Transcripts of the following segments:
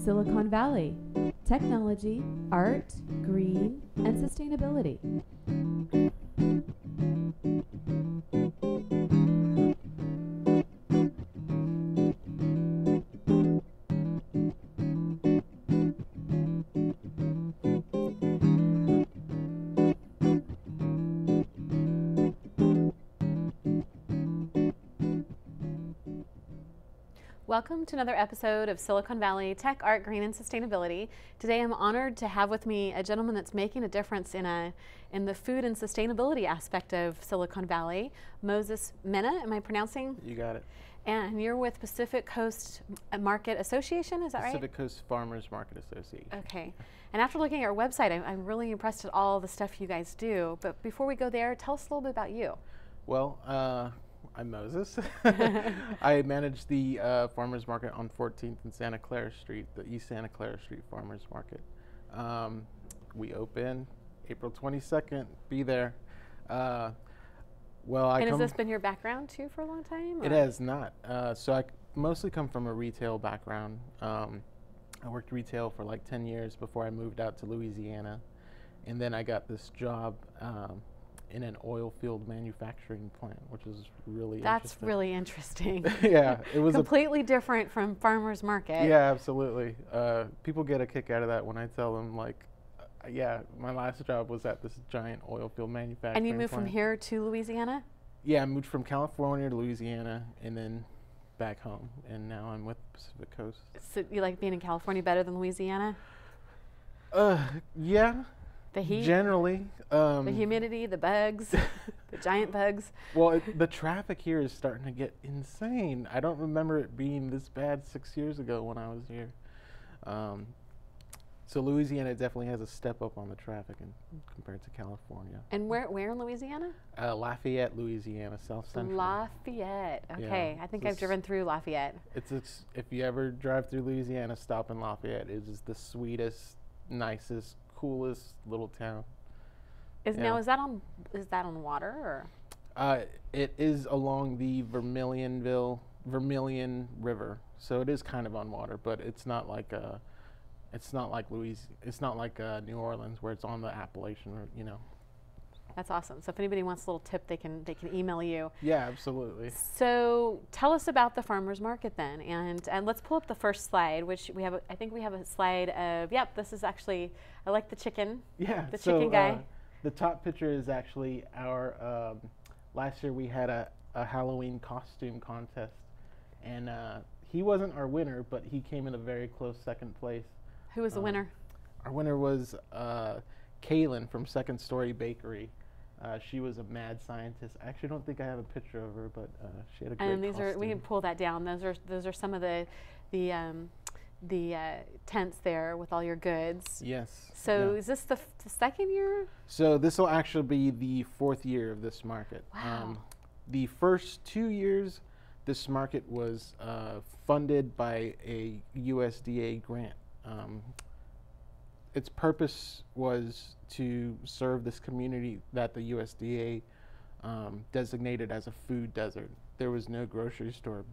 Silicon Valley, technology, art, green, and sustainability. Welcome to another episode of Silicon Valley Tech, Art, Green, and Sustainability. Today I'm honored to have with me a gentleman that's making a difference in the food and sustainability aspect of Silicon Valley, Moises Mena. Am I pronouncing? You got it. And you're with Pacific Coast Market Association, is that right? Pacific Coast Farmers Market Association. Okay. And after looking at your website, I'm really impressed at all the stuff you guys do. But before we go there, tell us a little bit about you. Well, I'm Moses. I manage the farmers market on 14th and Santa Clara Street, the East Santa Clara Street Farmers Market. We open April 22nd. Be there. And has this been your background too for a long time? It has not. So I mostly come from a retail background. I worked retail for like 10 years before I moved out to Louisiana, and then I got this job in an oil field manufacturing plant, which is really That's really interesting. Yeah, it was completely different from farmers market. Yeah, absolutely. People get a kick out of that when I tell them, like, yeah, my last job was at this giant oil field manufacturing And you moved plant. from here to Louisiana? Yeah, I moved from California to Louisiana and then back home, and now I'm with Pacific Coast. So you like being in California better than Louisiana? Yeah. The heat? Generally. The humidity, the bugs, the giant bugs. Well, the traffic here is starting to get insane. I don't remember it being this bad 6 years ago when I was here. So Louisiana definitely has a step up on the traffic compared to California. And where in Louisiana? Lafayette, Louisiana, South Central. Lafayette. Okay, Yeah, I think I've driven through Lafayette. It's if you ever drive through Louisiana, stop in Lafayette. It is the sweetest, nicest, coolest little town. Is that on water or? It is along the Vermilion River, so it is kind of on water, but it's not like New Orleans where it's on the Appalachian River, you know. That's awesome. So if anybody wants a little tip, they can email you. Yeah, absolutely. So tell us about the farmers market then, and let's pull up the first slide, which we have. I think we have a slide of. Yep, this is actually. I like the chicken. Yeah, the chicken guy. The top picture is actually our. Last year we had a Halloween costume contest, and he wasn't our winner, but he came in a very close second place. Who was the winner? Our winner was Kaylin from Second Story Bakery. She was a mad scientist. I actually don't think I have a picture of her, but she had a great And these costume. we can pull that down. Those are some of the tents there with all your goods. Yes. So yeah. is this the second year? So this will actually be the fourth year of this market. Wow. The first 2 years, this market was funded by a USDA grant. Its purpose was to serve this community that the USDA designated as a food desert. There was no grocery store,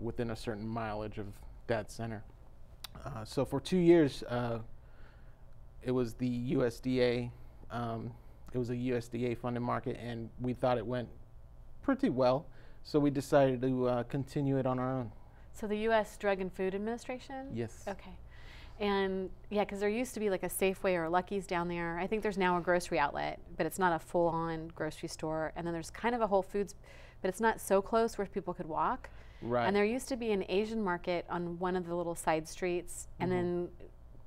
within a certain mileage of that center. So for 2 years, it was the USDA. It was a USDA funded market, and we thought it went pretty well. So we decided to continue it on our own. So the U.S. Drug and Food Administration? Yes. Okay. And yeah, because there used to be like a Safeway or a Lucky's down there. I think there's now a grocery outlet, but it's not a full-on grocery store. And then there's kind of a Whole Foods, but it's not so close where people could walk. Right. And there used to be an Asian market on one of the little side streets, and then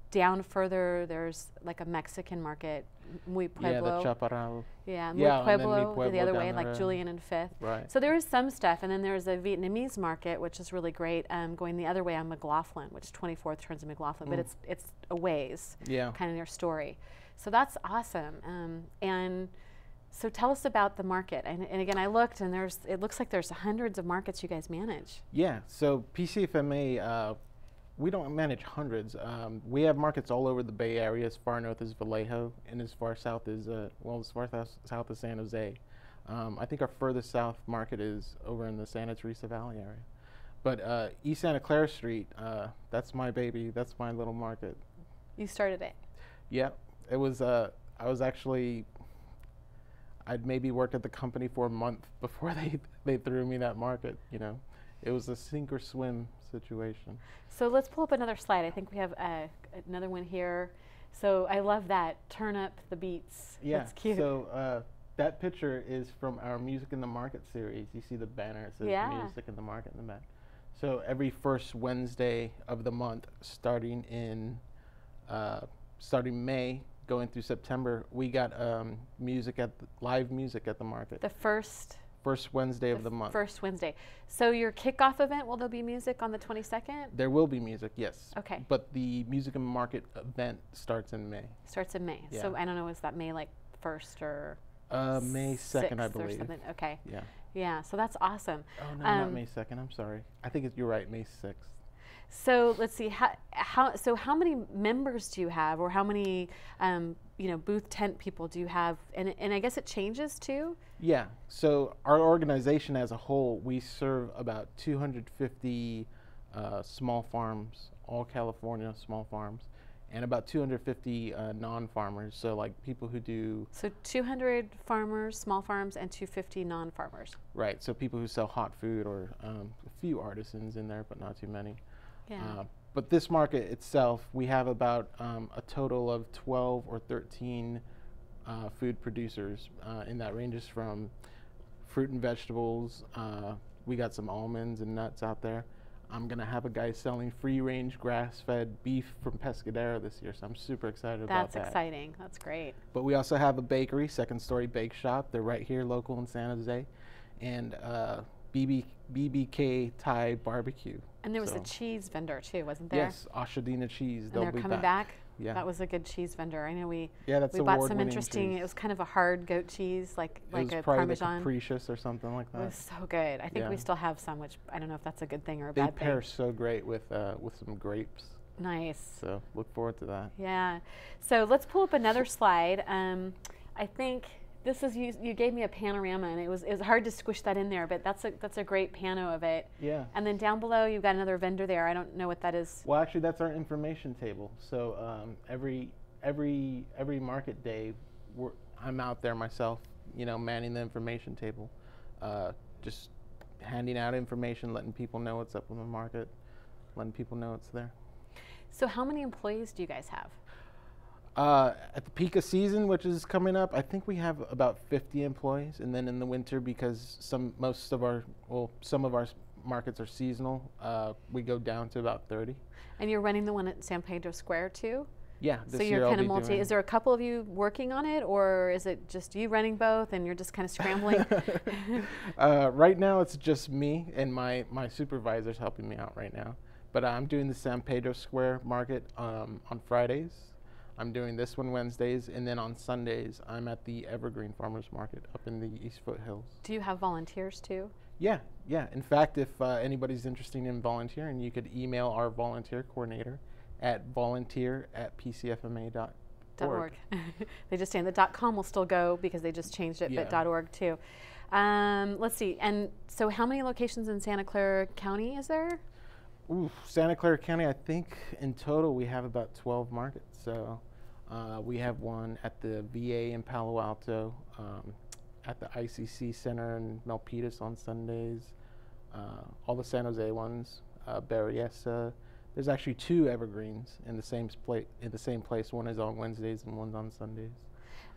down further there's like a Mexican market, Muy Pueblo. Yeah, the Chaparral. Yeah, Muy Yeah, and then Pueblo, Muy Pueblo the other down way, the like road. Julian and Fifth. Right. So there is some stuff, and then there's a Vietnamese market, which is really great, going the other way on McLaughlin, which 24th turns to McLaughlin, but it's a ways, Yeah. kind of near Story. So that's awesome. And so tell us about the market. And again, I looked, and it looks like there's hundreds of markets you guys manage. Yeah, so PCFMA, we don't manage hundreds. We have markets all over the Bay Area. As far north as Vallejo, and as far south as south as San Jose. I think our furthest south market is over in the Santa Teresa Valley area. But East Santa Clara Street, that's my baby. That's my little market. You started it. Yeah, it was. I was actually. I'd maybe worked at the company for a month before they threw me that market. You know, it was a sink or swim situation. So let's pull up another slide. I think we have another one here. So I love that. Turn up the beats. Yeah. That's cute. So that picture is from our Music in the Market series. You see the banner. It says Music in the Market in the back. So every first Wednesday of the month, starting May, going through September, we got live music at the market. The first Wednesday of the month. First Wednesday. So your kickoff event, will there be music on the 22nd? There will be music, yes. Okay. But the Music in the Market event starts in May. Starts in May. Yeah. So I don't know, is that May like 1st or May 2nd, I believe. Or something? Okay. Yeah. Yeah, so that's awesome. Oh, no, not May 2nd. I'm sorry. I think you're right, May 6th. So let's see, how many members do you have, or how many booth tent people do you have? And I guess it changes too? Yeah, so our organization as a whole, we serve about 250 small farms, all California small farms, and about 250 non-farmers, so like people who do... So 200 farmers, small farms, and 250 non-farmers. Right, so people who sell hot food, or a few artisans in there, but not too many. Yeah. But this market itself, we have about a total of 12 or 13 food producers, and that ranges from fruit and vegetables. We got some almonds and nuts out there. I'm going to have a guy selling free-range grass-fed beef from Pescadero this year, so I'm super excited about that. That's exciting. That's great. But we also have a bakery, Second Story Bake Shop. They're right here, local in San Jose. And BBK Thai Barbecue. And there was a cheese vendor too, wasn't there? Yes, Ashadina Cheese. And they're coming back? Yeah. That was a good cheese vendor. I know we bought some interesting, cheese. It was kind of a hard goat cheese, like a probably Parmesan. Like Capricious or something like that. It was so good. I think we still have some, which I don't know if that's a good thing or a they bad thing. pair so great with some grapes. Nice. So look forward to that. Yeah. So let's pull up another slide. I think this is you gave me a panorama, and it was hard to squish that in there, but that's a great pano of it. Yeah. And then down below you've got another vendor there. I don't know what that is. Well, actually, that's our information table. So every market day, I'm out there myself, manning the information table, just handing out information, letting people know what's up in the market, letting people know it's there. So how many employees do you guys have? At the peak of season, which is coming up, I think we have about 50 employees, and then in the winter, because some of our markets are seasonal, we go down to about 30. And you're running the one at San Pedro Square too? Yeah, this so year you're I'll kind of be doing. Is there a couple of you working on it, or is it just you running both and you're just kind of scrambling? Right now it's just me, and my supervisor's helping me out right now. But I'm doing the San Pedro Square market on Fridays. I'm doing this one Wednesdays, and then on Sundays I'm at the Evergreen Farmers Market up in the East Foothills. Do you have volunteers too? Yeah. In fact, if anybody's interested in volunteering, you could email our volunteer coordinator at volunteer@pcfma.org. They just saying the .com will still go because they just changed it, but .org too. Let's see. And so how many locations in Santa Clara County is there? Ooh, Santa Clara County, I think in total we have about 12 markets. So we have one at the VA in Palo Alto, at the ICC Center in Milpitas on Sundays, all the San Jose ones, Berryessa. There's actually 2 Evergreens in the same place. One is on Wednesdays and one's on Sundays.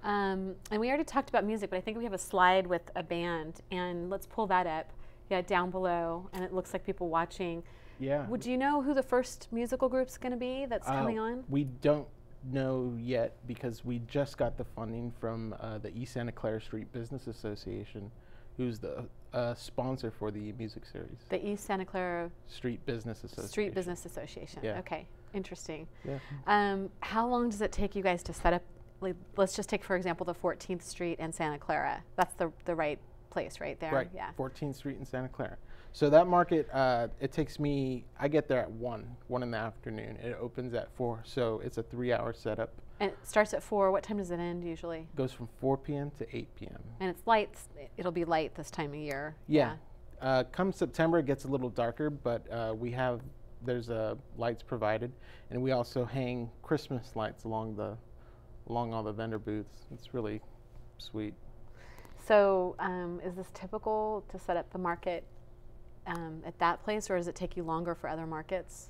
And we already talked about music, but I think we have a slide with a band, and let's pull that up. Yeah, down below, and it looks like people watching. Yeah. Would you know who the first musical group's going to be that's coming on? We don't know yet because we just got the funding from the East Santa Clara Street Business Association, who's the sponsor for the music series. The East Santa Clara Street Business Association. Street Business Association. Yeah. Okay, interesting. Yeah. How long does it take you guys to set up? Like, let's just take, for example, the 14th Street and Santa Clara. That's the right place right there. Right. Yeah. 14th Street in Santa Clara. So that market, it takes me, I get there at 1 in the afternoon. It opens at 4, so it's a 3-hour setup. And it starts at 4. What time does it end usually? It goes from 4 p.m. to 8 p.m. And it's light. It'll be light this time of year. Yeah. Come September, it gets a little darker, but there's lights provided, and we also hang Christmas lights along all the vendor booths. It's really sweet. So is this typical to set up the market at that place, or does it take you longer for other markets?